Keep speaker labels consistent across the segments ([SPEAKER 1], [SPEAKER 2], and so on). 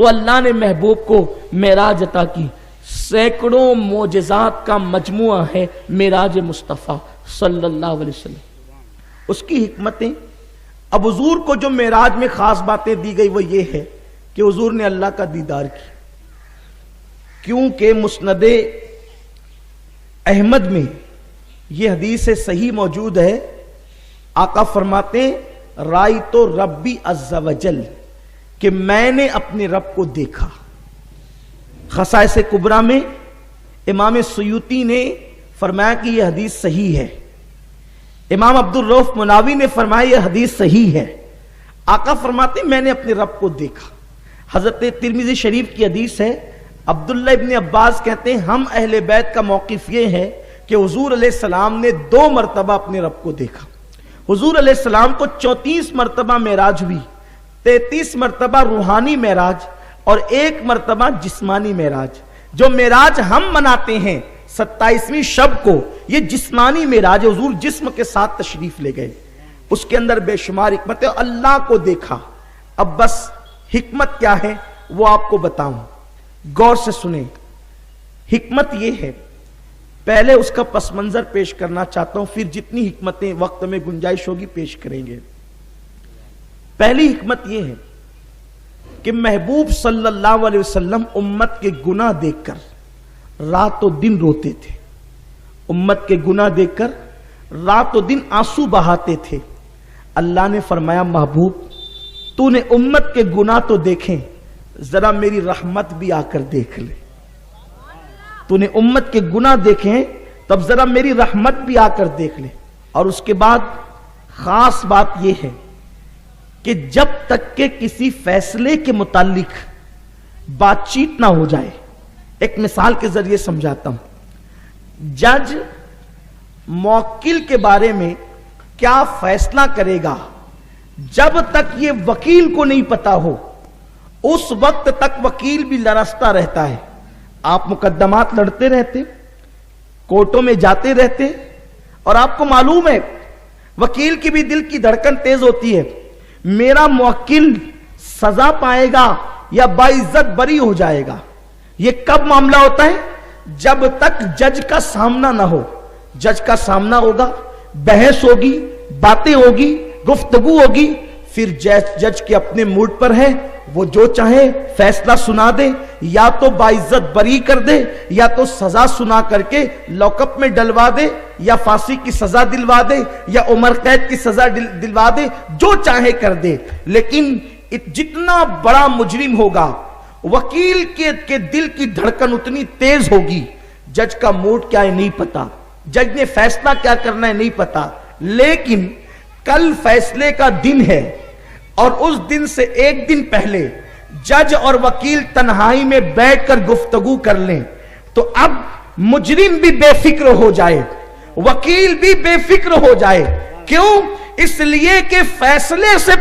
[SPEAKER 1] تو اللہ نے محبوب کو معراج عطا کی. سینکڑوں معجزات کا مجموعہ ہے معراج مصطفیٰ صلی اللہ علیہ وسلم. اس کی حکمتیں. اب حضور کو جو معراج میں خاص باتیں دی گئی وہ یہ ہے کہ حضور نے اللہ کا دیدار کی. کیونکہ مسند احمد میں یہ حدیث صحیح موجود ہے. آقا فرماتے ہیں رائیت ربی عز وجل کہ میں نے اپنے رب کو دیکھا. خصائص کبریٰ میں امام سیوطی نے فرمایا کہ یہ حدیث صحیح ہے. امام عبد الرؤف مناوی نے فرمایا یہ حدیث صحیح ہے. آقا فرماتے ہیں میں نے اپنے رب کو دیکھا. حضرت ترمذی شریف کی حدیث ہے. عبداللہ ابن عباس کہتے ہیں ہم اہل بیت کا موقف یہ ہے کہ حضور علیہ السلام نے 2 مرتبہ اپنے رب کو دیکھا. حضور علیہ السلام کو 34 مرتبہ معراج ہوئی, 33 مرتبہ روحانی معراج اور 1 مرتبہ جسمانی معراج. جو معراج ہم مناتے ہیں 27ویں شب کو, یہ جسمانی معراج. حضور جسم کے ساتھ تشریف لے گئے. اس کے اندر بے شمار حکمت ہے. اللہ کو دیکھا. اب بس حکمت کیا ہے وہ آپ کو بتاؤں, غور سے سنیں. حکمت یہ ہے, پہلے اس کا پس منظر پیش کرنا چاہتا ہوں, پھر جتنی حکمتیں وقت میں گنجائش ہوگی پیش کریں گے. پہلی حکمت یہ ہے کہ محبوب صلی اللہ علیہ وسلم امت کے گناہ دیکھ کر رات و دن روتے تھے. امت کے گناہ دیکھ کر رات و دن آنسو بہاتے تھے. اللہ نے فرمایا محبوب تو نے امت کے گناہ تو دیکھیں, ذرا میری رحمت بھی آ کر دیکھ لے. تو نے امت کے گناہ دیکھیں تب ذرا میری رحمت بھی آ کر دیکھ لے. اور اس کے بعد خاص بات یہ ہے کہ جب تک کہ کسی فیصلے کے متعلق بات چیت نہ ہو جائے. ایک مثال کے ذریعے سمجھاتا ہوں. جج موکل کے بارے میں کیا فیصلہ کرے گا جب تک یہ وکیل کو نہیں پتا ہو, اس وقت تک وکیل بھی لرزتا رہتا ہے. آپ مقدمات لڑتے رہتے, کورٹوں میں جاتے رہتے, اور آپ کو معلوم ہے وکیل کی بھی دل کی دھڑکن تیز ہوتی ہے. میرا موکل سزا پائے گا یا باعزت بری ہو جائے گا. یہ کب معاملہ ہوتا ہے؟ جب تک جج کا سامنا نہ ہو. جج کا سامنا ہوگا, بحث ہوگی, باتیں ہوگی, گفتگو ہوگی, پھر جج کے اپنے موڈ پر ہے, وہ جو چاہے فیصلہ سنا دے, یا تو باعزت بری کر دے, یا تو سزا سنا کر کے لاک اپ میں ڈلوا دے, یا پھانسی کی سزا دلوا دے, یا عمر قید کی سزا دلوا دے, جو چاہے کر دے. لیکن جتنا بڑا مجرم ہوگا وکیل کے دل کی دھڑکن اتنی تیز ہوگی. جج کا موڈ کیا ہے نہیں پتا, جج نے فیصلہ کیا کرنا ہے نہیں پتا. لیکن کل فیصلے کا دن ہے, اور اس دن سے 1 دن پہلے جج اور وکیل تنہائی میں بیٹھ کر گفتگو کر لیں تو اب مجرم بھی بے فکر ہو جائے, وکیل بھی بے فکر ہو جائے. کیوں؟ اس لیے کہ فیصلے سے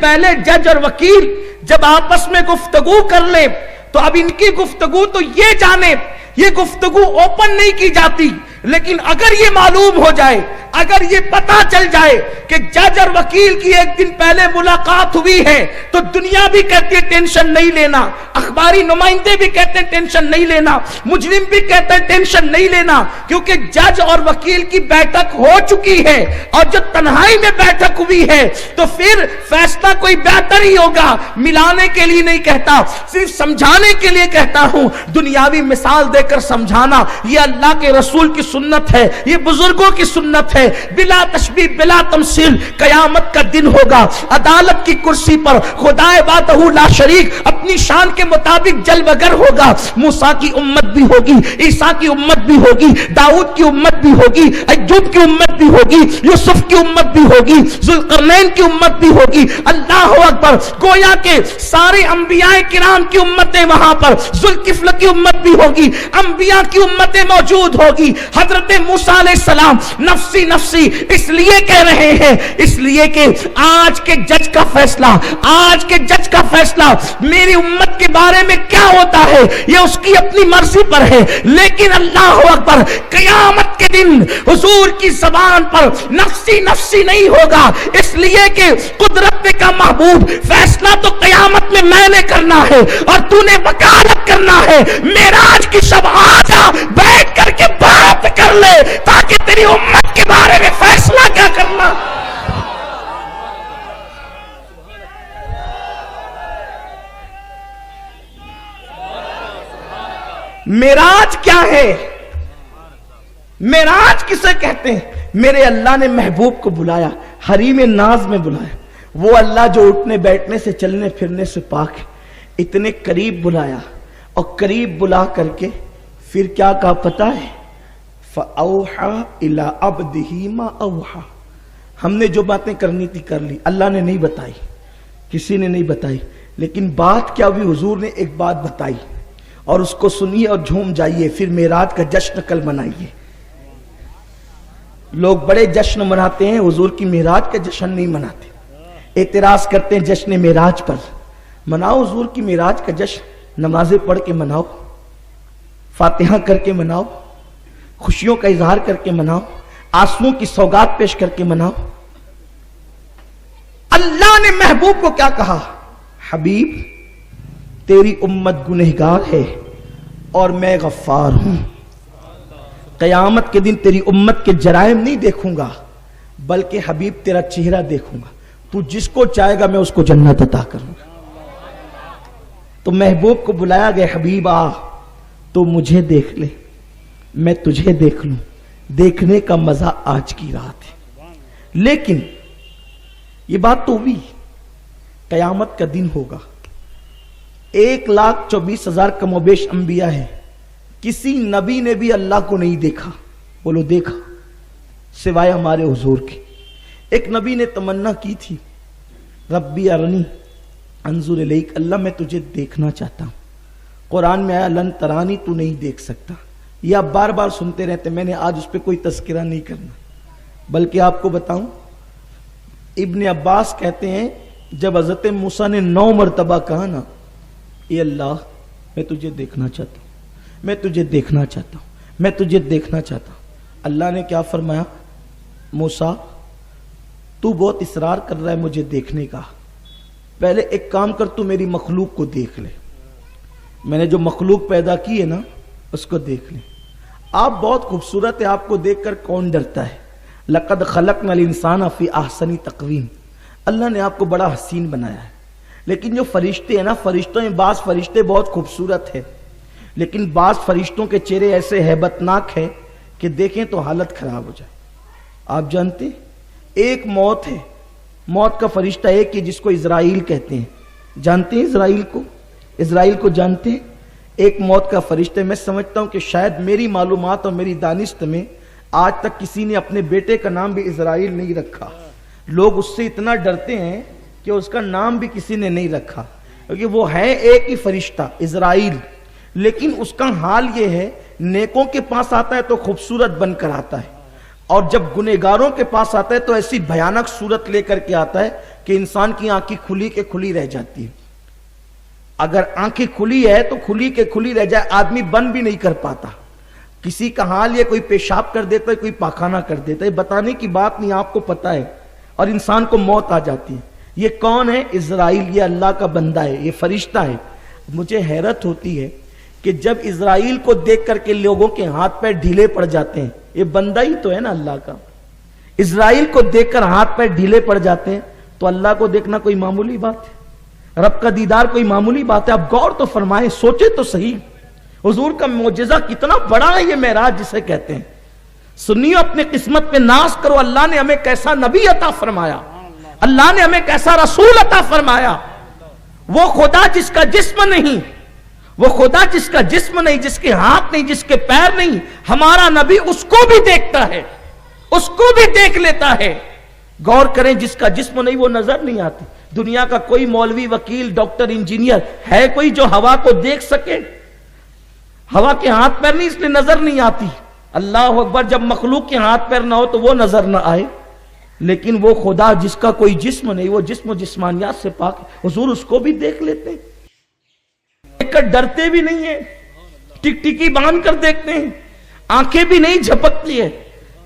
[SPEAKER 1] پہلے جج اور وکیل جب آپس میں گفتگو کر لیں تو اب ان کی گفتگو تو یہ جانے, یہ گفتگو اوپن نہیں کی جاتی. لیکن اگر یہ معلوم ہو جائے, اگر یہ پتا چل جائے کہ جج اور وکیل کی 1 دن پہلے ملاقات ہوئی ہے تو دنیا بھی کہتی ہے ٹینشن نہیں لینا, اخباری نمائندے بھی کہتے ہیں ٹینشن نہیں لینا, مجرم بھی کہتے ہیں ٹینشن نہیں لینا, کیونکہ جج اور وکیل کی بیٹھک ہو چکی ہے. اور جو تنہائی میں بیٹھک ہوئی ہے تو پھر فیصلہ کوئی بہتر ہی ہوگا. ملانے کے لیے نہیں کہتا, صرف سمجھانے کے لیے کہتا ہوں. دنیاوی مثال دے کر سمجھانا یہ اللہ کے رسول کی سنت ہے, یہ بزرگوں کی سنت ہے. بلا تشبیہ بلا تمثیل قیامت کا دن ہوگا, عدالت کی کرسی پر خدائے وحدہ لا شریک اپنی شان کے مطابق جلوگر ہوگا. موسیٰ کی امت بھی ہوگی, عیسیٰ کی امت بھی ہوگی, داؤد کی امت بھی ہوگی, ایوب کی امت بھی ہوگی, یوسف کی امت بھی ہوگی, ذوالقرنین کی امت بھی ہوگی. اللہ اکبر, گویا کہ سارے انبیاء کرام کی امتیں وہاں پر, ذوالکفل کی امت بھی ہوگی, انبیاء کی امتیں موجود ہوگی. حضرت موسیٰ علیہ السلام نفسی نفسی اس لیے کہہ رہے ہیں, اس لیے کہ آج کے جج کا فیصلہ, آج کے جج کا فیصلہ میری امت کے بارے میں کیا ہوتا ہے یہ اس کی اپنی مرضی پر ہے، لیکن اللہ اکبر قیامت کے دن حضور کی زبان پر نفسی نفسی نہیں ہوگا، اس لیے کہ قدرت کا محبوب فیصلہ تو قیامت میں نے کرنا ہے اور تو نے وکالت کرنا ہے، معراج کی شب آجا بیٹھ کر کے بات کر لے تاکہ تیری امت کے بارے میں فیصلہ کیا کرنا۔ معراج کیا ہے؟ معراج کسے کہتے ہیں؟ میرے اللہ نے محبوب کو بلایا، حریم ناز میں بلایا، وہ اللہ جو اٹھنے بیٹھنے سے چلنے پھرنے سے پاک ہے، اتنے قریب بلایا اور قریب بلا کر کے پھر کیا کہا پتہ ہے؟ فَأَوْحَى إِلَىٰ عَبْدِهِ مَا أَوْحَى، ہم نے جو باتیں کرنی تھی کر لی، اللہ نے نہیں بتائی، کسی نے نہیں بتائی، لیکن بات کیا ہوئی؟ حضور نے ایک بات بتائی اور اس کو سنیے اور جھوم جائیے، پھر معراج کا جشن کل منائیے۔ لوگ بڑے جشن مناتے ہیں، حضور کی معراج کا جشن نہیں مناتے، اعتراض کرتے ہیں جشن معراج پر۔ مناؤ حضور کی معراج کا جشن، نمازیں پڑھ کے مناؤ، فاتحہ کر کے مناؤ، خوشیوں کا اظہار کر کے مناؤ، آنسوؤں کی سوگات پیش کر کے مناؤ۔ اللہ نے محبوب کو کیا کہا؟ حبیب تیری امت گنہگار ہے اور میں غفار ہوں، قیامت کے دن تیری امت کے جرائم نہیں دیکھوں گا بلکہ حبیب تیرا چہرہ دیکھوں گا، تو جس کو چاہے گا میں اس کو جنت عطا کروں گا۔ تو محبوب کو بلایا گیا، حبیب آ تو مجھے دیکھ لے، میں تجھے دیکھ لوں، دیکھنے کا مزہ آج کی رات ہے۔ لیکن یہ بات تو بھی قیامت کا دن ہوگا، 1,24,000 کم و بیش انبیاء ہیں، کسی نبی نے بھی اللہ کو نہیں دیکھا، بولو دیکھا، سوائے ہمارے حضور کے۔ ایک نبی نے تمنا کی تھی، ربی ارنی انظر الیک، اللہ میں تجھے دیکھنا چاہتا ہوں۔ قرآن میں آیا لن ترانی، تو نہیں دیکھ سکتا، یہ آپ بار بار سنتے رہتے، میں نے آج اس پہ کوئی تذکرہ نہیں کرنا، بلکہ آپ کو بتاؤں، ابن عباس کہتے ہیں جب حضرت موسیٰ نے 9 مرتبہ کہا نا اے اللہ میں تجھے دیکھنا چاہتا ہوں، میں تجھے دیکھنا چاہتا ہوں، میں تجھے دیکھنا چاہتا ہوں، اللہ نے کیا فرمایا؟ موسیٰ تو بہت اصرار کر رہا ہے مجھے دیکھنے کا، پہلے ایک کام کر، تو میری مخلوق کو دیکھ لے، میں نے جو مخلوق پیدا کی ہے نا اس کو دیکھ لے، آپ بہت خوبصورت ہے، آپ کو دیکھ کر کون ڈرتا ہے؟ لقد خلقنا الانسان فی احسن تقویم، اللہ نے آپ کو بڑا حسین بنایا ہے، لیکن جو فرشتے ہیں نا، فرشتوں میں بعض فرشتے بہت خوبصورت ہیں، لیکن بعض فرشتوں کے چہرے ایسے ہیبتناک ہیں کہ دیکھیں تو حالت خراب ہو جائے۔ آپ جانتے ہیں ایک موت ہے، موت کا فرشتہ ایک ہی جس کو اسرائیل کہتے ہیں، جانتے ہیں اسرائیل کو؟ اسرائیل کو جانتے ہیں؟ ایک موت کا فرشتہ، میں سمجھتا ہوں کہ شاید میری معلومات اور میری دانست میں آج تک کسی نے اپنے بیٹے کا نام بھی اسرائیل نہیں رکھا، لوگ اس سے اتنا ڈرتے ہیں کہ اس کا نام بھی کسی نے نہیں رکھا، کیونکہ وہ ہے ایک ہی فرشتہ اسرائیل، لیکن اس کا حال یہ ہے نیکوں کے پاس آتا ہے تو خوبصورت بن کر آتا ہے، اور جب گنہگاروں کے پاس آتا ہے تو ایسی بھیانک صورت لے کر کے آتا ہے کہ انسان کی آنکھیں کھلی کے کھلی رہ جاتی ہے۔ اگر آنکھیں کھلی ہے تو کھلی کے کھلی رہ جائے، آدمی بند بھی نہیں کر پاتا، کسی کا حال یہ کوئی پیشاب کر دیتا ہے، کوئی پاخانہ کر دیتا ہے، بتانے کی بات نہیں، آپ کو پتا ہے، اور انسان کو موت آ جاتی ہے۔ یہ کون ہے؟ اسرائیل، یہ اللہ کا بندہ ہے، یہ فرشتہ ہے۔ مجھے حیرت ہوتی ہے کہ جب اسرائیل کو دیکھ کر کے لوگوں کے ہاتھ پیر ڈھیلے پڑ جاتے ہیں، یہ بندہ ہی تو ہے نا اللہ کا، اسرائیل کو دیکھ کر ہاتھ پیر ڈھیلے پڑ جاتے ہیں تو اللہ کو دیکھنا کوئی معمولی بات ہے؟ رب کا دیدار کوئی معمولی بات ہے؟ آپ غور تو فرمائیں، سوچے تو صحیح، حضور کا معجزہ کتنا بڑا ہے، یہ معراج جسے کہتے ہیں۔ سنیو، اپنے قسمت پہ ناز کرو، اللہ نے ہمیں کیسا نبی عطا فرمایا، اللہ نے ہمیں کیسا رسول عطا فرمایا۔ وہ خدا جس کا جسم نہیں، وہ خدا جس کا جسم نہیں، جس کے ہاتھ نہیں، جس کے پیر نہیں، ہمارا نبی اس کو بھی دیکھتا ہے، اس کو بھی دیکھ لیتا ہے۔ غور کریں، جس کا جسم نہیں وہ نظر نہیں آتی۔ دنیا کا کوئی مولوی، وکیل، ڈاکٹر، انجینئر ہے کوئی جو ہوا کو دیکھ سکے؟ ہوا کے ہاتھ پیر نہیں، اس لیے نظر نہیں آتی۔ اللہ اکبر، جب مخلوق کے ہاتھ پیر نہ ہو تو وہ نظر نہ آئے، لیکن وہ خدا جس کا کوئی جسم نہیں، وہ جسم و جسمانیات سے پاک، حضور اس کو بھی دیکھ لیتے ہیں۔ کر ڈرتے بھی نہیں ہیں, ٹکٹکی باندھ کر دیکھتے ہیں, آنکھیں بھی نہیں جھپکتی ہے.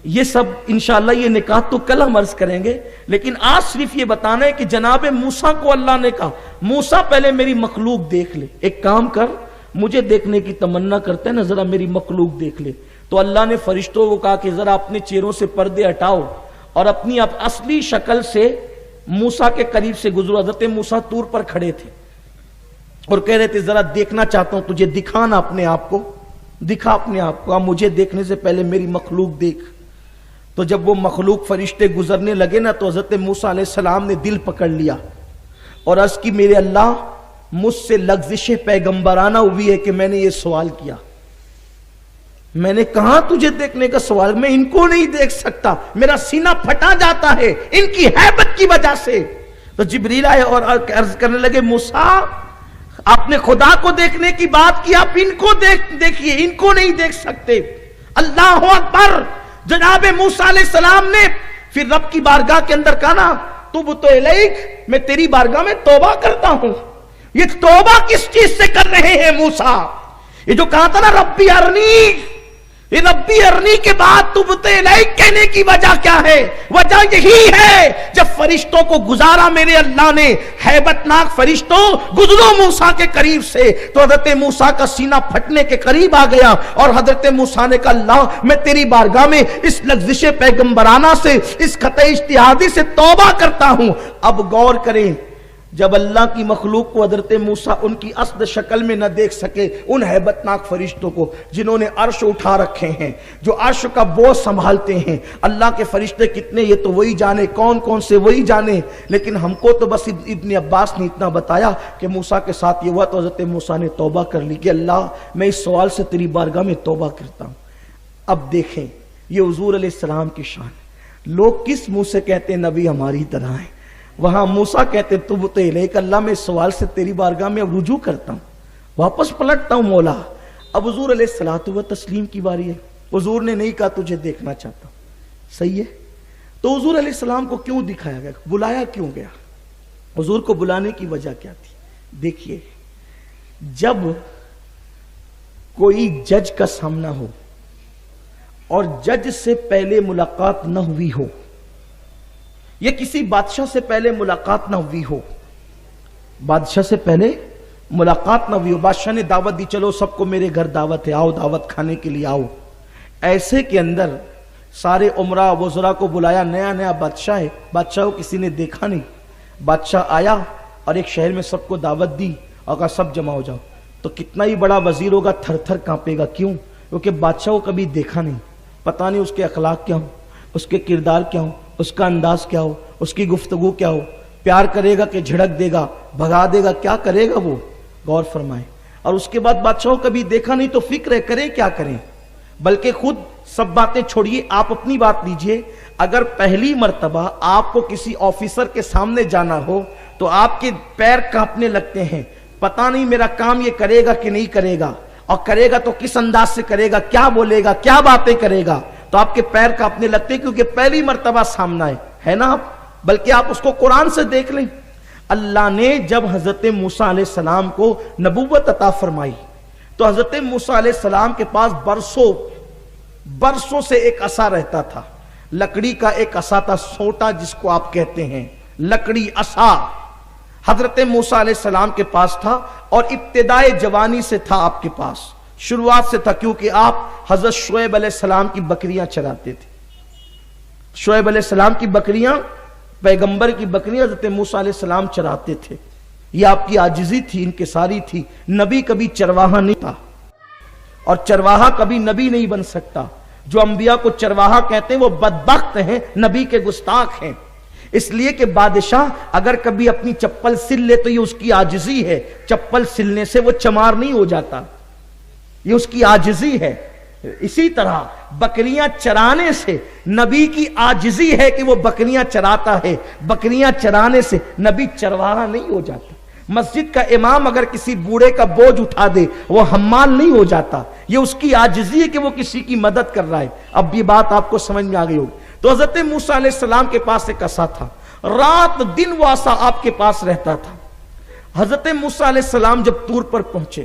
[SPEAKER 1] یہ سب انشاءاللہ یہ نکات تو کل ہم عرض کریں گے, لیکن آج صرف یہ بتانا ہے کہ جناب موسیٰ کو اللہ نے کہا موسیٰ پہلے میری مخلوق دیکھ لے, ایک کام کر, مجھے دیکھنے کی تمنا کرتے ہیں نا, ذرا میری مخلوق دیکھ لے. تو اللہ نے فرشتوں کو کہا کہ ذرا اپنے چہروں سے پردے ہٹاؤ اور اپنی اصلی شکل سے موسیٰ کے قریب سے گزرو. حضرت موسیٰ طور پر کھڑے تھے اور کہہ رہے تھے ذرا دیکھنا چاہتا ہوں تجھے, دکھانا اپنے آپ کو, دکھا اپنے آپ کو, مجھے دیکھنے سے پہلے میری مخلوق دیکھ. تو جب وہ مخلوق فرشتے گزرنے لگے نا تو حضرت موسیٰ علیہ السلام نے دل پکڑ لیا اور عرض کی میرے اللہ مجھ سے لغزش پیغمبرانہ ہوئی ہے کہ میں نے یہ سوال کیا, میں نے کہا تجھے دیکھنے کا سوال, میں ان کو نہیں دیکھ سکتا, میرا سینہ پھٹا جاتا ہے ان کی ہیبت کی وجہ سے. تو جبریل آئے اور عرض کرنے لگے موسیٰ آپ نے خدا کو دیکھنے کی بات کی, آپ ان کو دیکھیے, ان کو نہیں دیکھ سکتے. اللہ اکبر. جناب موسیٰ علیہ السلام نے پھر رب کی بارگاہ کے اندر کہا نا تبت الیک, میں تیری بارگاہ میں توبہ کرتا ہوں. یہ توبہ کس چیز سے کر رہے ہیں موسیٰ؟ یہ جو کہا تھا نا ربی ارنی, یہ ربی ارنی کے بعد تبت الیک کہنے کی وجہ کیا ہے؟ وجہ یہی ہے جب فرشتوں کو گزارا میرے اللہ نے, ہیبت ناک فرشتوں گزرو موسیٰ کے قریب سے, تو حضرت موسیٰ کا سینہ پھٹنے کے قریب آ گیا اور حضرت موسیٰ نے کہا اللہ میں تیری بارگاہ میں اس لغزش پیغمبرانہ سے, اس خطۂ اجتہادی سے توبہ کرتا ہوں. اب غور کریں, جب اللہ کی مخلوق کو حضرت موسیٰ ان کی اصل شکل میں نہ دیکھ سکے, ان ہیبت ناک فرشتوں کو جنہوں نے عرش اٹھا رکھے ہیں, جو عرش کا بوجھ سنبھالتے ہیں, اللہ کے فرشتے کتنے یہ تو وہی جانے, کون کون سے وہی جانے, لیکن ہم کو تو بس ابن عباس نے اتنا بتایا کہ موسیٰ کے ساتھ یہ ہوا. تو حضرت موسیٰ نے توبہ کر لی کہ اللہ میں اس سوال سے تیری بارگاہ میں توبہ کرتا ہوں. اب دیکھیں یہ حضور علیہ السلام کی شان, لوگ کس منہ سے کہتے ہیں نبی ہماری طرح ہیں, وہاں موسیٰ کہتے تبت الیک, اللہ میں اس سوال سے تیری بارگاہ میں اب رجوع کرتا ہوں, واپس پلٹتا ہوں مولا. اب حضور علیہ الصلوۃ والتسلیم کی باری ہے. حضور نے نہیں کہا تجھے دیکھنا چاہتا ہوں, صحیح ہے. تو حضور علیہ السلام کو کیوں دکھایا گیا, بلایا کیوں گیا, حضور کو بلانے کی وجہ کیا تھی؟ دیکھیے جب کوئی جج کا سامنا ہو اور جج سے پہلے ملاقات نہ ہوئی ہو, یہ کسی بادشاہ سے پہلے ملاقات نہ ہوئی ہو, بادشاہ سے پہلے ملاقات نہ ہوئی ہو, بادشاہ نے دعوت دی چلو سب کو میرے گھر دعوت ہے, آؤ دعوت کھانے کے لیے آؤ. ایسے کے اندر سارے عمرہ وزراء کو بلایا, نیا نیا بادشاہ ہے, بادشاہ کو کسی نے دیکھا نہیں, بادشاہ آیا اور ایک شہر میں سب کو دعوت دی اور کہا سب جمع ہو جاؤ. تو کتنا ہی بڑا وزیر ہوگا تھر تھر کانپے گا, کیوں؟ کیونکہ بادشاہ کو کبھی دیکھا نہیں, پتہ نہیں اس کے اخلاق کیا ہوں, اس کے کردار کیا ہوں, اس کا انداز کیا ہو, اس کی گفتگو کیا ہو, پیار کرے گا کہ جھڑک دے گا, بھگا دے گا, کیا کرے گا وہ, غور فرمائیں. اور اس کے بعد بادشاہ کو کبھی دیکھا نہیں تو فکر ہے کریں کیا کریں, بلکہ خود سب باتیں چھوڑیے, آپ اپنی بات لیجئے. اگر پہلی مرتبہ آپ کو کسی آفیسر کے سامنے جانا ہو تو آپ کے پیر کانپنے لگتے ہیں, پتہ نہیں میرا کام یہ کرے گا کہ نہیں کرے گا, اور کرے گا تو کس انداز سے کرے گا, کیا بولے گا, کیا باتیں کرے گا, تو آپ کے پیر کانپنے لگتے ہیں کیونکہ پہلی مرتبہ سامنا ہے نا آپ. بلکہ آپ اس کو قرآن سے دیکھ لیں, اللہ نے جب حضرت موسیٰ علیہ السلام کو نبوت عطا فرمائی تو حضرت موسیٰ علیہ السلام کے پاس برسوں سے ایک عصا رہتا تھا, لکڑی کا ایک عصا تھا, سوٹا جس کو آپ کہتے ہیں, لکڑی عصا حضرت موسیٰ علیہ السلام کے پاس تھا, اور ابتدائے جوانی سے تھا آپ کے پاس, شروعات سے تھا, کیونکہ آپ حضرت شعیب علیہ السلام کی بکریاں چراتے تھے. شعیب علیہ السلام کی بکریاں, پیغمبر کی بکریاں حضرت موسیٰ علیہ السلام چراتے تھے. یہ آپ کی عاجزی تھی, انکساری تھی. نبی کبھی چرواہا نہیں تھا, اور چرواہا کبھی نبی نہیں بن سکتا. جو انبیاء کو چرواہا کہتے ہیں وہ بدبخت ہیں, نبی کے گستاخ ہیں. اس لیے کہ بادشاہ اگر کبھی اپنی چپل سل لے تو یہ اس کی عاجزی ہے, چپل سلنے سے وہ چمار نہیں ہو جاتا, یہ اس کی عاجزی ہے. اسی طرح بکریاں چرانے سے نبی کی عاجزی ہے کہ وہ بکریاں چراتا ہے, بکریاں چرانے سے نبی چرواہا نہیں ہو جاتا. مسجد کا امام اگر کسی بوڑھے کا بوجھ اٹھا دے وہ حمال نہیں ہو جاتا, یہ اس کی عاجزی ہے کہ وہ کسی کی مدد کر رہا ہے. اب یہ بات آپ کو سمجھ میں آ گئی ہوگی. تو حضرت موسیٰ علیہ السلام کے پاس ایک عصا تھا, رات دن وہ عصا آپ کے پاس رہتا تھا. حضرت موسیٰ علیہ السلام جب طور پر پہنچے,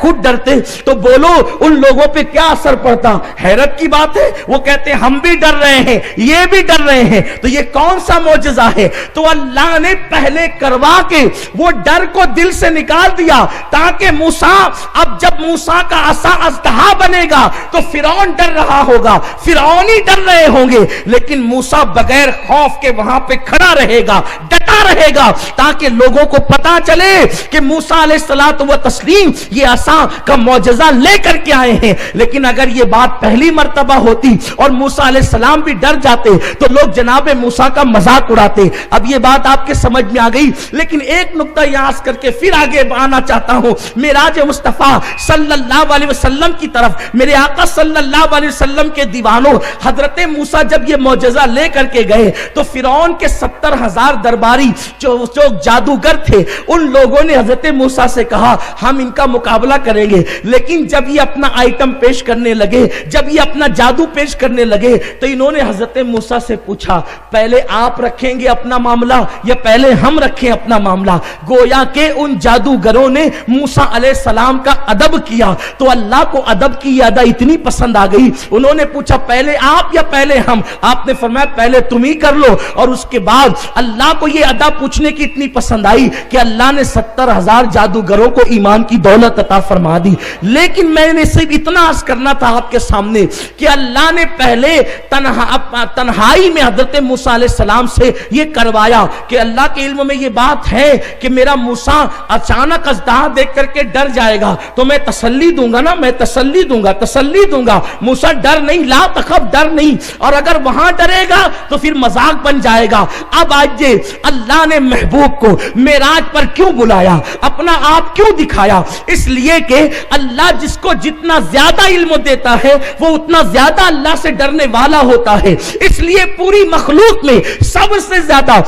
[SPEAKER 1] خود ڈرتے تو بولو ان لوگوں پہ کیا اثر پڑتا. حیرت کی بات ہے, وہ کہتے ہیں ہم بھی ڈر رہے ہیں, یہ بھی ڈر رہے ہیں, تو یہ کون سا معجزہ ہے؟ تو اللہ نے پہلے کروا کے وہ ڈر کو دل سے نکال دیا, تاکہ موسیٰ, اب جب موسیٰ کا عصا اژدہا بنے گا تو فرعون ڈر رہا ہوگا, فرعون ہی ڈر رہے ہوں گے, لیکن موسیٰ بغیر خوف کے وہاں پہ کھڑا رہے گا, ڈٹا رہے گا, تاکہ لوگوں کو پتا چلے کہ موسیٰ علیہ الصلوۃ والتسلیم یہ عصا کا معجزہ لے کر کے آئے ہیں. لیکن اگر یہ بات پہلی مرتبہ ہوتی اور موسیٰ علیہ السلام بھی ڈر جاتے تو لوگ جناب موسیٰ کا مذاق اڑاتے. اب یہ بات آپ کے سمجھ میں آ گئی, لیکن ایک نقطہ یہاں کر کے پھر آگے آنا چاہتا ہوں. معراج مصطفیٰ صلی اللہ علیہ وسلم کی طرف میرے آقا صلی اللہ علیہ وسلم کے دیوانوں, حضرت موسیٰ جب یہ معجزہ لے کر کے گئے تو فرعون کے 70,000 درباری جو جادوگر تھے, ان لوگوں نے حضرت موسیٰ سے کہا ہم ان کا مقابلہ کریں گے. لیکن جب یہ اپنا آئٹم پیش کرنے لگے, جب یہ اپنا جادو پیش کرنے لگے, تو انہوں نے حضرت موسیٰ سے پوچھا پہلے آپ رکھیں گے اپنا معاملہ یا پہلے ہم رکھیں اپنا معاملہ؟ گویا کہ ان جادوگروں نے موسیٰ علیہ السلام کا ادب کیا, تو اللہ کو ادب کی ادا اتنی پسند آ گئی, انہوں نے پوچھا پہلے آپ یا پہلے ہم؟ آپ نے فرمایا پہلے تم ہی کر لو. اور اس کے بعد اللہ کو یہ ادا پوچھنے کی اتنی پسند آئی کہ اللہ نے 70,000 جادوگروں کو ایمان کی دولت عطا فرما دی. لیکن میں نے صرف اتنا عرض کرنا تھا آپ کے سامنے کہ اللہ نے پہلے تنہائی میں حضرت موسیٰ علیہ السلام سے یہ کروایا کہ اللہ کے علم میں یہ بات ہے کہ میرا موسیٰ اچانک اژدہا دیکھ کر کے ڈر جائے گا تو میں تسلی دوں گا نا, میں تسلی دوں گا. موسیٰ ڈر نہیں, لا تخف, ڈر نہیں, اور اگر وہاں ڈرے گا تو پھر مذاق بن جائے گا. اب آئیے اللہ نے محبوب کو معراج پر کیوں بلایا, اپنا آپ کیوں دکھایا؟ اس لیے کہ اللہ جس کو جتنا زیادہ علم دیتا ہے وہ اتنا زیادہ اللہ سے ڈرنے والا ہوتا ہے. اس لیے پوری مخلوق میں سب سے زیادہ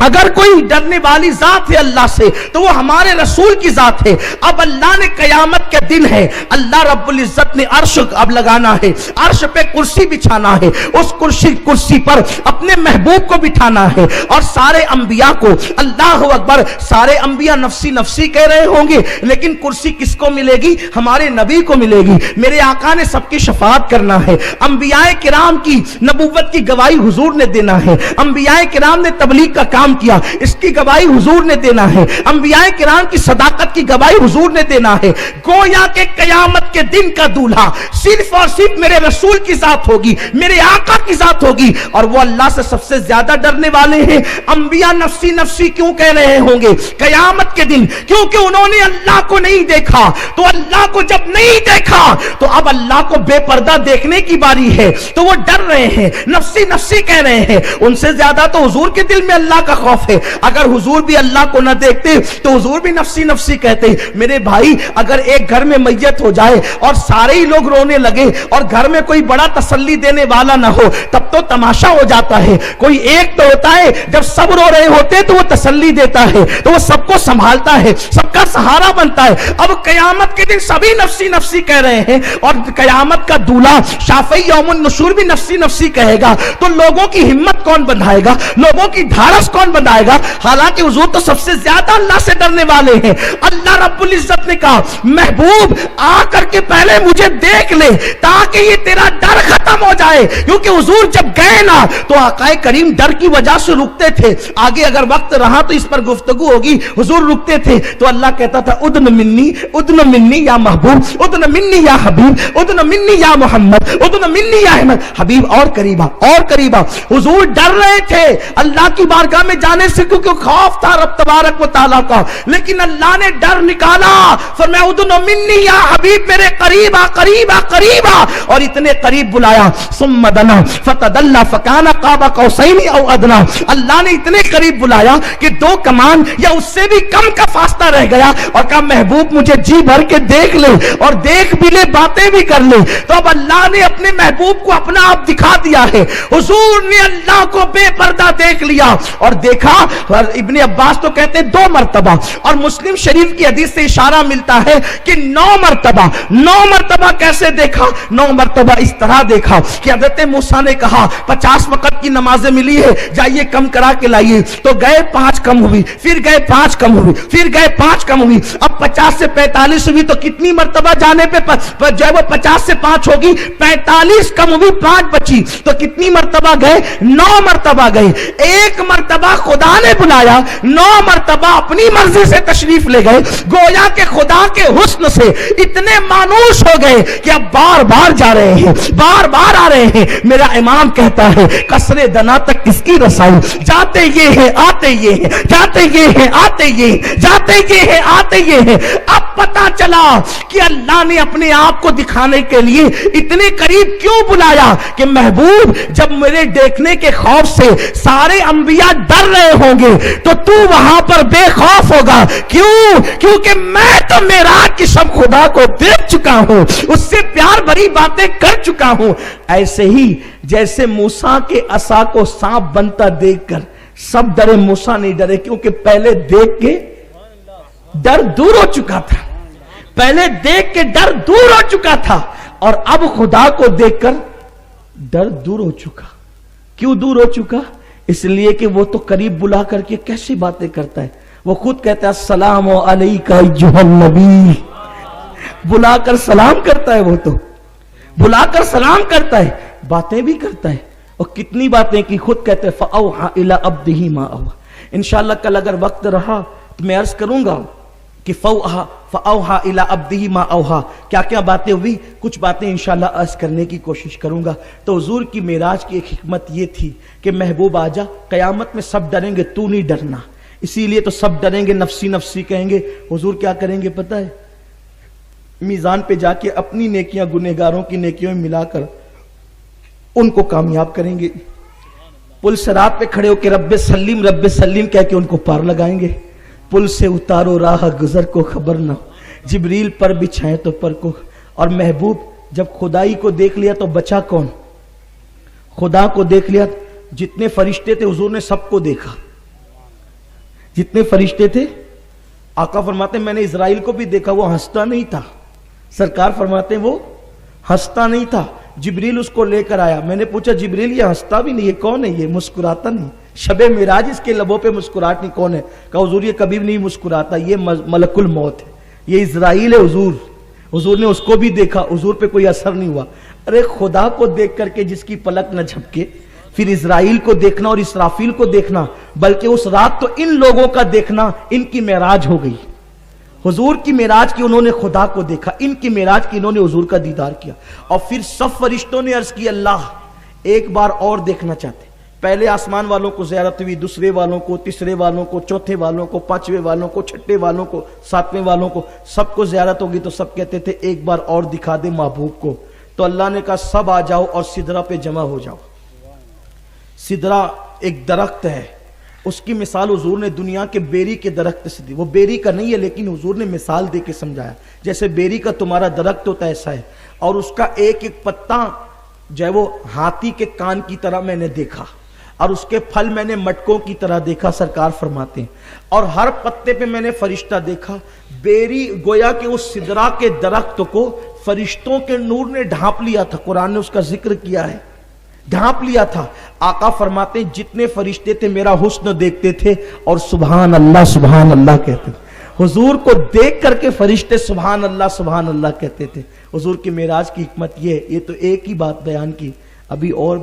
[SPEAKER 1] اگر کوئی ڈرنے والی ذات ہے اللہ سے تو وہ ہمارے رسول کی ذات ہے. اب اللہ نے قیامت کے دن ہے, اللہ رب العزت نے عرش اب لگانا ہے, عرش پہ کرسی بچھانا ہے, اس کرسی پر اپنے محبوب کو بٹھانا ہے, اور سارے انبیاء کو, اللہ اکبر, سارے انبیاء نفسی نفسی کہہ رہے ہوں گے, لیکن کرسی کس کو ملے گی؟ ہمارے نبی کو ملے گی. میرے آقا نے سب کی شفاعت کرنا ہے, انبیاء کرام کی نبوت کی گواہی حضور نے دینا ہے, انبیاء کرام نے تبلیغ کا کام کیا اس کی گواہی حضور نے دینا ہے, انبیاء کرام کی صداقت کی گواہی حضور نے دینا ہے. گویا کہ قیامت کے دن کا دولہا صرف اور صرف میرے رسول کی ذات ہوگی, میرے آقا کی ذات ہوگی, اور وہ اللہ سے سب سے زیادہ ڈرنے والے ہیں. انبیاء نفسی نفسی کیوں کہہ رہے ہوں گے قیامت کے دن؟ کیونکہ انہوں نے اللہ کو نہیں دیکھا, تو اللہ کو جب نہیں دیکھا تو اب اللہ کو بے پردہ دیکھنے کی باری ہے, تو وہ ڈر رہے ہیں, نفسی نفسی کہہ رہے ہیں. ان سے زیادہ تو حضور کے دل میں اللہ کا خوف ہے. اگر حضور بھی اللہ کو نہ دیکھتے تو حضور بھی نفسی نفسی کہتے. میرے بھائی, اگر ایک گھر میں میت ہو جائے اور سارے ہی لوگ رونے لگے اور گھر میں کوئی بڑا تسلی دینے والا نہ ہو تب تو تماشا ہو جاتا ہے. کوئی ایک تو ہوتا ہے جب سب رو رہے ہوتے تو وہ تسلی دیتا ہے, تو وہ سب کو سنبھالتا ہے, سب کا سہارا بنتا ہے. اب قیامت کے دن سبھی نفسی نفسی کہہ رہے ہیں, اور قیامت کا دولہا شافعی یوم النشور بھی نفسی نفسی کہے گا, تو لوگوں کی ہمت کون بندھائے گا, لوگوں کی ڈھارس کون بندھائے گا؟ حالانکہ حضور تو سب سے زیادہ اللہ سے ڈرنے والے ہیں. اللہ رب العزت نے کہا محبوب آ کر کے پہلے مجھے دیکھ لے تاکہ یہ تیرا ڈر ختم ہو جائے, کیونکہ حضور جب گئے نا تو آقا کریم ڈر کی وجہ سے رکتے تھے. آگے اگر وقت رہا تو اس پر گفتگو ہوگی, حضور رکتے تھے تو اللہ کہتا تھا ادن منی یا محبوب, ادن منی یا حبیب, ادن منی یا محمد, ادن منی یا احمد. حبیب اور قریبا اور قریبا. حضور ڈر رہے تھے اللہ کی بارگاہ میں جانے سے کیونکہ خوف تھا رب تبارک و تعالیٰ کا, لیکن اللہ نے ڈر نکالا, فرمایا ادن منی یا حبیب, میرے قریبا قریبا قریبا, اور اتنے قریب بلایا. ثم دنا فتدلى فكان قاب قوسين او ادنى. اللہ نے اتنے قریب بلایا کہ 2 کمان یا اس سے بھی کم کا فاصلہ رہ گیا, اور کہا محبوب مجھے جی بھر کے دیکھ لے, اور دیکھ بھی لے, باتیں بھی کر لے. تو اب اللہ نے اپنے محبوب کو اپنا آپ دکھا دیا ہے. حضور نے اللہ کو بے پردہ دیکھ لیا, اور دیکھا, اور ابن عباس تو کہتے ہیں 2 مرتبہ, اور مسلم شریف کی حدیث سے اشارہ ملتا ہے کہ 9 مرتبہ. 9 مرتبہ کیسے دیکھا؟ 9 مرتبہ اس طرح دیکھا کہ حضرت موسیٰ نے کہا 50 وقت کی نمازیں ملی ہے, جائیے کم کرا کے لائیے. تو گئے 5 کم ہوئی, پھر گئے 5 کم ہوئی, پھر گئے 5 کم ہوئی, اب 50 سے 45 ہوئی. تو کتنی مرتبہ جانے پہ جو ہے وہ 50 سے 5 ہوگی, 45 کم ہوئی, 5 بچی. تو کتنی مرتبہ گئے؟ 9 مرتبہ گئے. 1 مرتبہ خدا نے بلایا, 9 مرتبہ اپنی مرضی سے تشریف لے گئے. گویا کہ خدا کے حسن سے اتنے مانوس ہو گئے کہ اب بار بار جا رہے ہیں, بار بار آ رہے ہیں. میرا امام کہتا ہے قصر دنا تک کس کی رسائی, جاتے یہ ہیں آتے یہ ہیں, جاتے یہ ہیں آتے یہ ہیں, جاتے یہ ہیں آتے یہ ہیں. اب پتا چلا کہ اللہ نے اپنے آپ کو دکھانے کے لیے اتنے قریب کیوں بلایا کہ محبوب جب میرے دیکھنے کے خوف سے سارے انبیاء ڈر رہے ہوں گے تو وہاں پر بے خوف ہوگا. کیوں؟ کیونکہ میں تو معراج کی شب خدا کو دیکھ چکا ہوں, اس سے پیار بھری باتیں کر چکا ہوں. ایسے ہی جیسے موسیٰ کے عصا کو سانپ بنتا دیکھ کر سب ڈرے, موسیٰ نہیں ڈرے, کیونکہ پہلے دیکھ کے ڈر دور ہو چکا تھا, پہلے دیکھ کے ڈر دور ہو چکا تھا, اور اب خدا کو دیکھ کر ڈر دور ہو چکا. کیوں دور ہو چکا؟ اس لیے کہ وہ تو قریب بلا کر کے کیسی باتیں کرتا ہے. وہ خود کہتا ہے السلام علیکہ ایھا النبی, بلا کر سلام کرتا ہے, وہ تو بلا کر سلام کرتا ہے, باتیں بھی کرتا ہے. اور کتنی باتیں کی, خود کہتے ہیں فَأَوْحَى إِلَىٰ عَبْدِهِ مَا أَوْحَىٰ. انشاءاللہ کل اگر وقت رہا تو میں عرض کروں گا کہ فَأَوْحَىٰ إِلَىٰ عَبْدِهِ مَا أَوْحَىٰ کیا کیا باتیں ہوئی. کچھ باتیں انشاءاللہ عرض کرنے کی کوشش کروں گا. تو حضور کی معراج کی ایک حکمت یہ تھی کہ محبوب آجا, قیامت میں سب ڈریں گے, تو نہیں ڈرنا. اسی لیے تو سب ڈریں گے, نفسی نفسی کہیں گے. حضور کیا کریں گے پتہ ہے؟ میزان پہ جا کے اپنی نیکیاں گنہگاروں کی نیکیوں میں ملا کر ان کو کامیاب کریں گے. پل صراط پہ کھڑے ہو کے رب سلیم کہہ کے ان کو پار لگائیں گے. پل سے اتارو راہ گزر کو خبر نہ, جبریل پر بچھائیں تو پر کو. اور محبوب جب خدائی کو دیکھ لیا تو بچا کون؟ خدا کو دیکھ لیا, جتنے فرشتے تھے حضور نے سب کو دیکھا. جتنے فرشتے تھے, آقا فرماتے ہیں میں نے اسرائیل کو بھی دیکھا, وہ ہنستا نہیں تھا. سرکار فرماتے ہیں وہ ہنستا نہیں تھا. جبریل اس کو لے کر آیا, میں نے پوچھا جبریل یہ ہنستا بھی نہیں, یہ کون ہے؟ یہ مسکراتا نہیں. شب معراج اس کے لبوں پہ مسکراہٹ نہیں, کون ہے؟ کہا حضور یہ کبھی بھی نہیں مسکراتا, یہ ملک الموت ہے, یہ اسرائیل ہے. حضور نے اس کو بھی دیکھا, حضور پہ کوئی اثر نہیں ہوا. ارے خدا کو دیکھ کر کے جس کی پلک نہ جھپکے, پھر اسرائیل کو دیکھنا اور اسرافیل کو دیکھنا, بلکہ اس رات تو ان لوگوں کا دیکھنا, ان کی معراج ہو گئی. حضور کی معراج کی انہوں نے خدا کو دیکھا, ان کی معراج کی انہوں نے حضور کا دیدار کیا. اور پھر سب فرشتوں نے عرض کی اللہ ایک بار اور دیکھنا چاہتے. پہلے آسمان والوں کو زیارت ہوئی, دوسرے والوں کو, تیسرے والوں کو, چوتھے والوں کو, پانچویں والوں کو, چھٹے والوں کو, ساتویں والوں کو, سب کو زیارت ہوگی. تو سب کہتے تھے ایک بار اور دکھا دے محبوب کو. تو اللہ نے کہا سب آ جاؤ اور سدرہ پہ جمع ہو جاؤ. سدرہ ایک درخت ہے, اس کی مثال حضور نے دنیا کے بیری کے درخت سے دی. وہ بیری کا نہیں ہے لیکن حضور نے مثال دے کے سمجھایا. جیسے بیری کا تمہارا درخت ہوتا ہے ایسا ہے, اور اس کا ایک ایک پتا جو ہے وہ ہاتھی کے کان کی طرح میں نے دیکھا, اور اس کے پھل میں نے مٹکوں کی طرح دیکھا. سرکار فرماتے ہیں اور ہر پتے پہ میں نے فرشتہ دیکھا. بیری گویا کہ اس سدرہ کے درخت کو فرشتوں کے نور نے ڈھانپ لیا تھا. قرآن نے اس کا ذکر کیا ہے, ڈھانپ لیا تھا. آقا فرماتے ہیں جتنے فرشتے تھے میرا حسن دیکھتے تھے اور سبحان اللہ کہتے تھے. حضور کو دیکھ کر کے فرشتے سبحان اللہ کہتے تھے. حضور کی معراج کی حکمت یہ تو ایک ہی بات بیان کی, ابھی اور